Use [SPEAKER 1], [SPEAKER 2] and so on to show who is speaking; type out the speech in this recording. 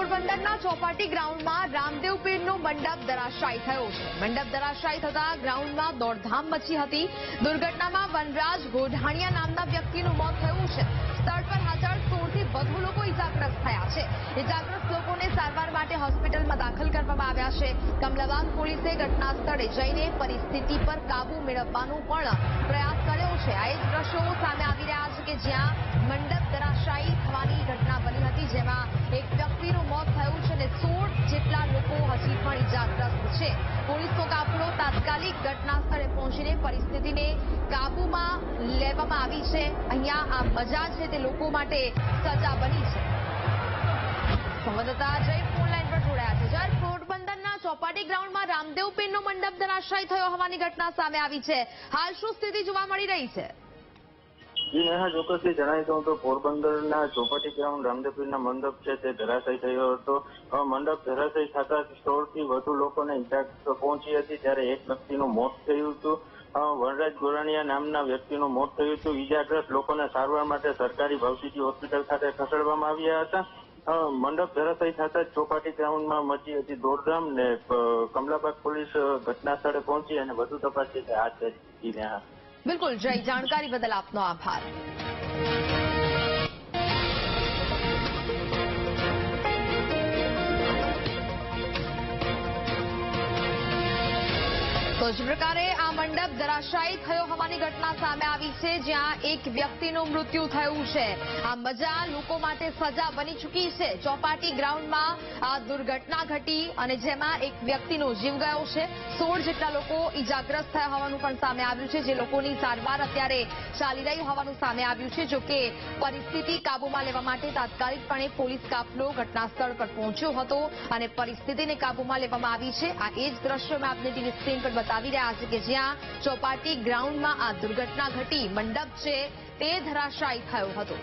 [SPEAKER 1] પોરબંદરના ચોપાટી ગ્રાઉન્ડમાં રામદેવ પીરનો મંડપ ધરાશાયી થયો છે। મંડપ ધરાશાયી થતા ગ્રાઉન્ડમાં દોડધામ મચી હતી। દુર્ઘટનામાં વનરાજ ગોઢાણીયા નામના વ્યક્તિનું મોત થયું છે। સ્થળ પર હાજર 16 થી વધુ લોકો ઇજાગ્રસ્ત થયા છે। ઇજાગ્રસ્ત લોકોને સારવાર માટે હોસ્પિટલમાં દાખલ કરવામાં આવ્યા છે। કમલાબાગ પોલીસે ઘટના સ્થળે જઈને પરિસ્થિતિ પર કાબુ મેળવવાનો પણ પ્રયાસ કર્યો છે। આ એક દ્રશ્યો સામે આવી રહ્યા છે કે જ્યાં મંડપ ધરાશાયી થવાની ઘટના બની હતી, જેમાં એક વ્યક્તિનું મોત થયું છે અને 16 જેટલા લોકો હજી પણ ઇજાગ્રસ્ત છે। પોલીસનો કાફલો તાત્કાલિક ઘટના સ્થળે પહોંચીને પરિસ્થિતિને કાબૂમાં લેવામાં આવી છે। અહીંયા આ મજા છે તે લોકો માટે સજા બની છે। સંવાદદાતા જય ફોન લાઈન પર જોડાયા છે। જય, પોરબંદરના ચોપાટી ગ્રાઉન્ડમાં રામદેવ પીરનો મંડપ ધરાશાયી થયો હોવાની ઘટના સામે આવી છે। હાલ શું સ્થિતિ જોવા મળી રહી છે?
[SPEAKER 2] જી નેહા, ચોક્કસથી જણાવી દઉં તો પોરબંદરના ચોપાટી ગ્રાઉન્ડ રામદેવ પીરના મંડપ છે તે ધરાશાયી થયો હતો। મંડપ ધરાશાયી થતા 16 થી વધુ લોકોને ઇજા પહોંચી હતી, ત્યારે એક વ્યક્તિનું મોત થયું હતું। વનરાજ ગોરાણીયા નામના વ્યક્તિનું મોત થયું હતું। ઇજાગ્રસ્ત લોકોને સારવાર માટે સરકારી ભવસિટી હોસ્પિટલ ખાતે ખસેડવામાં આવ્યા હતા। મંડપ ધરાશાયી થતા ચોપાટી ગ્રાઉન્ડમાં મચી હતી દોડધામ ને કમલાબાગ પોલીસ ઘટના સ્થળે પહોંચી અને વધુ તપાસ હાથ ધરી છે।
[SPEAKER 1] બિલકુલ જય, જાણકારી બદલ આપનો આભાર। તો જ પ્રકારે આ મંડપ ધરાશાયી થયો હોવાની ઘટના સામે આવી છે, જ્યાં એક વ્યક્તિનું મૃત્યુ થયું છે। આ મજા લોકો માટે સજા બની ચૂકી છે। ચોપાટી ગ્રાઉન્ડમાં આ દુર્ઘટના ઘટી અને જેમાં એક વ્યક્તિનો જીવ ગયો છે। 16 જેટલા લોકો ઇજાગ્રસ્ત થયા હોવાનું પણ સામે આવ્યું છે, જે લોકોની સારવાર અત્યારે ચાલી રહી હોવાનું સામે આવ્યું છે। જોકે પરિસ્થિતિ કાબૂમાં લેવા માટે તાત્કાલિકપણે પોલીસ કાફલો ઘટના સ્થળ પર પહોંચ્યો હતો અને પરિસ્થિતિને કાબૂમાં લેવામાં આવી છે। આ એ જ દ્રશ્યો મેં આપને ટીવી સ્ક્રીન પર બતાવી રહ્યા છે કે જ્યાં ચોપાટી ગ્રાઉન્ડમાં આ દુર્ઘટના ઘટી, મંડપ છે તે ધરાશાયી થયો હતો।